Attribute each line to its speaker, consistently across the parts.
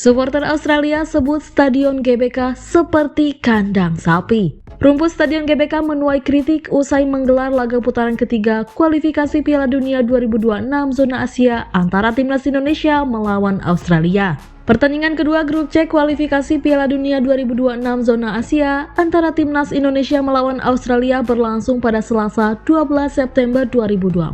Speaker 1: Supporter Australia sebut Stadion GBK seperti kandang sapi. Rumput Stadion GBK menuai kritik usai menggelar laga putaran ketiga kualifikasi Piala Dunia 2026 zona Asia antara Timnas Indonesia melawan Australia. Pertandingan kedua grup C kualifikasi Piala Dunia 2026 zona Asia antara Timnas Indonesia melawan Australia berlangsung pada Selasa 12 September 2024.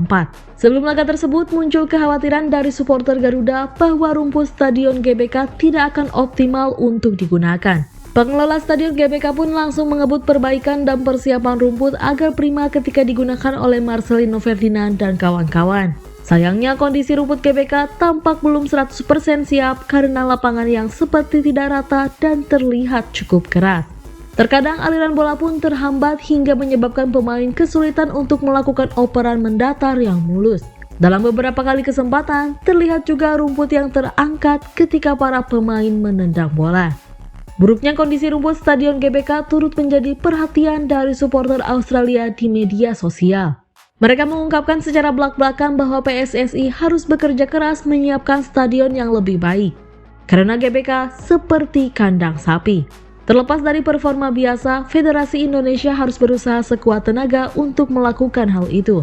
Speaker 1: Sebelum laga tersebut muncul kekhawatiran dari supporter Garuda bahwa rumput Stadion GBK tidak akan optimal untuk digunakan. Pengelola Stadion GBK pun langsung mengebut perbaikan dan persiapan rumput agar prima ketika digunakan oleh Marcelino Ferdinand dan kawan-kawan. Sayangnya kondisi rumput GBK tampak belum 100% siap karena lapangan yang seperti tidak rata dan terlihat cukup keras. Terkadang aliran bola pun terhambat hingga menyebabkan pemain kesulitan untuk melakukan operan mendatar yang mulus. Dalam beberapa kali kesempatan, terlihat juga rumput yang terangkat ketika para pemain menendang bola. Buruknya kondisi rumput Stadion GBK turut menjadi perhatian dari supporter Australia di media sosial. Mereka mengungkapkan secara belak-belakan bahwa PSSI harus bekerja keras menyiapkan stadion yang lebih baik. Karena GBK seperti kandang sapi. Terlepas dari performa biasa, Federasi Indonesia harus berusaha sekuat tenaga untuk melakukan hal itu.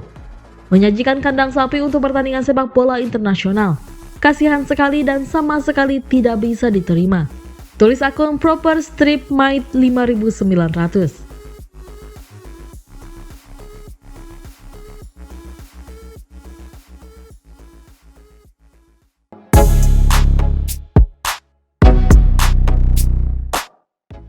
Speaker 1: Menyajikan kandang sapi untuk pertandingan sepak bola internasional. Kasihan sekali dan sama sekali tidak bisa diterima. Tulis akun Proper Strip Might 5900.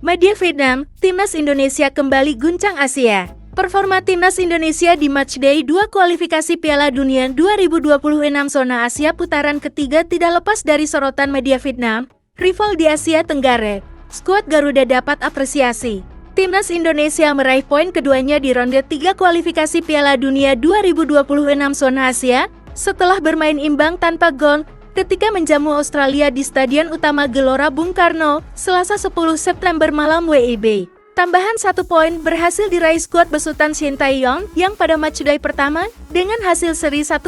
Speaker 2: Media Vietnam, Timnas Indonesia kembali guncang Asia. Performa Timnas Indonesia di Matchday 2 kualifikasi Piala Dunia 2026 zona Asia putaran ketiga tidak lepas dari sorotan media Vietnam, rival di Asia Tenggara. Skuad Garuda dapat apresiasi. Timnas Indonesia meraih poin keduanya di ronde 3 kualifikasi Piala Dunia 2026 zona Asia setelah bermain imbang tanpa gol ketika menjamu Australia di Stadion Utama Gelora Bung Karno, Selasa 10 September malam WIB. Tambahan 1 poin berhasil diraih skuad besutan Shin Tae-yong yang pada matchday pertama dengan hasil seri 1-1.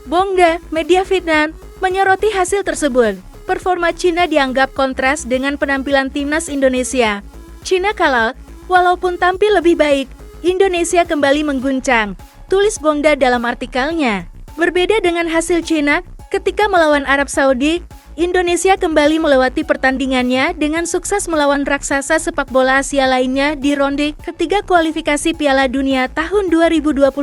Speaker 2: Bongda, media Vietnam, menyoroti hasil tersebut. Performa Cina dianggap kontras dengan penampilan Timnas Indonesia. Cina kalah, walaupun tampil lebih baik, Indonesia kembali mengguncang, tulis Bongda dalam artikelnya. Berbeda dengan hasil Cina, ketika melawan Arab Saudi, Indonesia kembali melewati pertandingannya dengan sukses melawan raksasa sepak bola Asia lainnya di ronde ketiga kualifikasi Piala Dunia tahun 2026.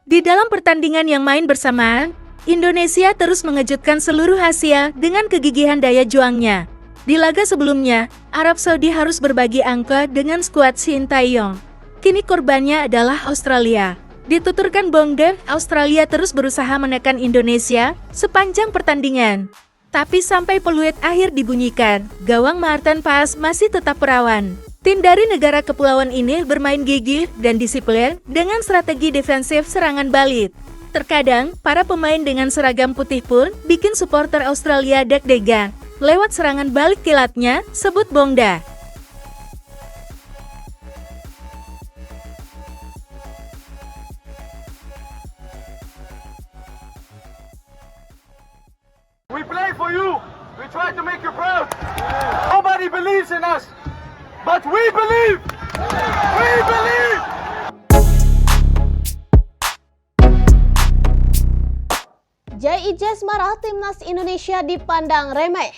Speaker 2: Di dalam pertandingan yang main bersamaan, Indonesia terus mengejutkan seluruh Asia dengan kegigihan daya juangnya. Di laga sebelumnya, Arab Saudi harus berbagi angka dengan skuad Shin Tae-yong. Kini korbannya adalah Australia. Dituturkan Bongda, Australia terus berusaha menekan Indonesia sepanjang pertandingan. Tapi sampai peluit akhir dibunyikan, gawang Maarten Paes masih tetap perawan. Tim dari negara kepulauan ini bermain gigih dan disiplin dengan strategi defensif serangan balik. Terkadang, para pemain dengan seragam putih pun bikin supporter Australia deg-degan lewat serangan balik kilatnya, sebut Bongda.
Speaker 3: We play for you. We try to make you proud. Nobody believes in us, but we believe. We believe.
Speaker 4: Jai Ijes marah Timnas Indonesia dipandang remeh.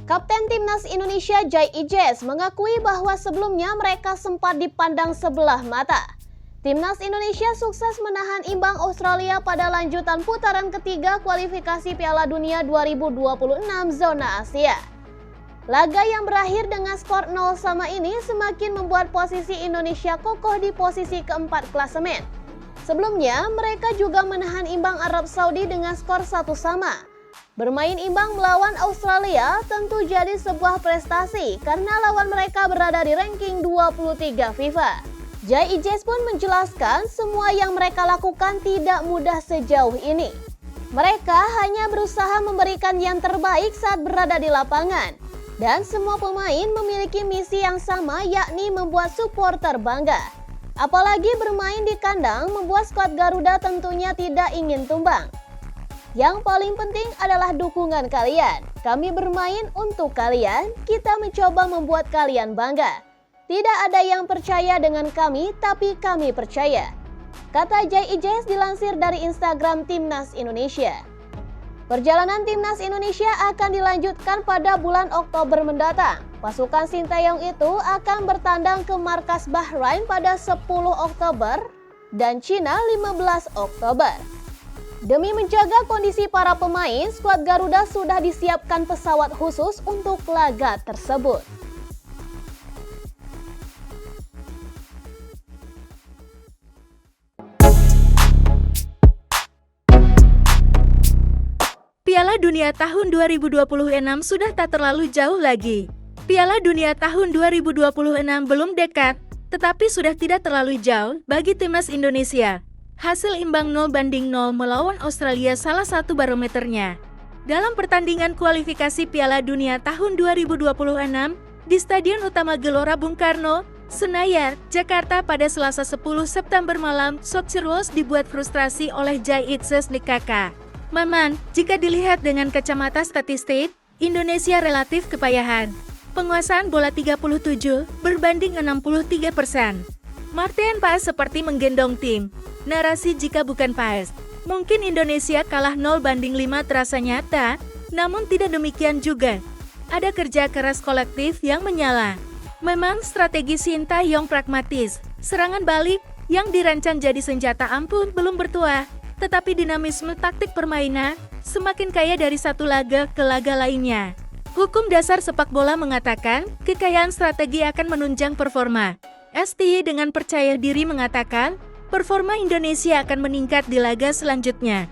Speaker 4: Kapten Timnas Indonesia Jai Ijes mengakui bahwa sebelumnya mereka sempat dipandang sebelah mata. Timnas Indonesia sukses menahan imbang Australia pada lanjutan putaran ketiga kualifikasi Piala Dunia 2026 zona Asia. Laga yang berakhir dengan skor 0-0 ini semakin membuat posisi Indonesia kokoh di posisi keempat klasemen. Sebelumnya, mereka juga menahan imbang Arab Saudi dengan skor 1-1. Bermain imbang melawan Australia tentu jadi sebuah prestasi karena lawan mereka berada di ranking 23 FIFA. Jai Ijes pun menjelaskan semua yang mereka lakukan tidak mudah sejauh ini. Mereka hanya berusaha memberikan yang terbaik saat berada di lapangan. Dan semua pemain memiliki misi yang sama, yakni membuat supporter bangga. Apalagi bermain di kandang membuat skuad Garuda tentunya tidak ingin tumbang. Yang paling penting adalah dukungan kalian. Kami bermain untuk kalian, kita mencoba membuat kalian bangga. Tidak ada yang percaya dengan kami, tapi kami percaya. Kata J.I.J. dilansir dari Instagram Timnas Indonesia. Perjalanan Timnas Indonesia akan dilanjutkan pada bulan Oktober mendatang. Pasukan Sintayong itu akan bertandang ke markas Bahrain pada 10 Oktober dan Cina 15 Oktober. Demi menjaga kondisi para pemain, skuad Garuda sudah disiapkan pesawat khusus untuk laga tersebut.
Speaker 2: Piala Dunia tahun 2026 sudah tak terlalu jauh lagi. Piala Dunia tahun 2026 belum dekat, tetapi sudah tidak terlalu jauh bagi timnas Indonesia. Hasil imbang 0-0 melawan Australia salah satu barometernya. Dalam pertandingan kualifikasi Piala Dunia tahun 2026 di Stadion Utama Gelora Bung Karno, Senayan, Jakarta pada Selasa 10 September malam, Socceroos dibuat frustrasi oleh J.I.J. Nikaka. Maman, jika dilihat dengan kacamata statistik, Indonesia relatif kepayahan. Penguasaan bola 37 berbanding 63%. Martin Paes seperti menggendong tim. Narasi jika bukan Paes, mungkin Indonesia kalah 0-5 terasa nyata, namun tidak demikian juga. Ada kerja keras kolektif yang menyala. Memang strategi Sintayong pragmatis. Serangan balik yang dirancang jadi senjata ampuh belum bertuah. Tetapi dinamisme taktik permainan semakin kaya dari satu laga ke laga lainnya. Hukum dasar sepak bola mengatakan, kekayaan strategi akan menunjang performa. STY dengan percaya diri mengatakan, performa Indonesia akan meningkat di laga selanjutnya.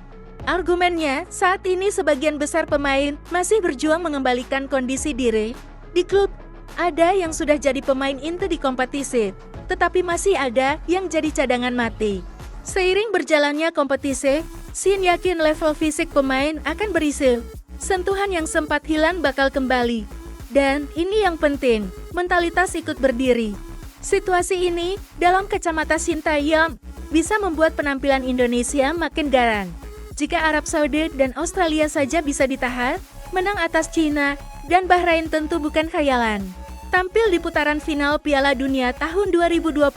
Speaker 2: Argumennya, saat ini sebagian besar pemain masih berjuang mengembalikan kondisi diri. Di klub, ada yang sudah jadi pemain inti di kompetisi, tetapi masih ada yang jadi cadangan mati. Seiring berjalannya kompetisi, Shin yakin level fisik pemain akan berisi. Sentuhan yang sempat hilang bakal kembali. Dan ini yang penting, mentalitas ikut berdiri. Situasi ini, dalam kacamata Sintayong, bisa membuat penampilan Indonesia makin garang. Jika Arab Saudi dan Australia saja bisa ditahan, menang atas Cina dan Bahrain tentu bukan khayalan. Tampil di putaran final Piala Dunia tahun 2026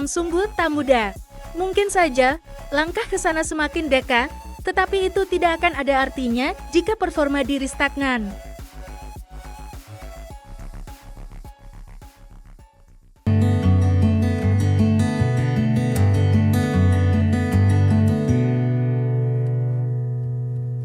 Speaker 2: sungguh tak mudah. Mungkin saja, langkah ke sana semakin dekat, tetapi itu tidak akan ada artinya jika performa diri stagnan.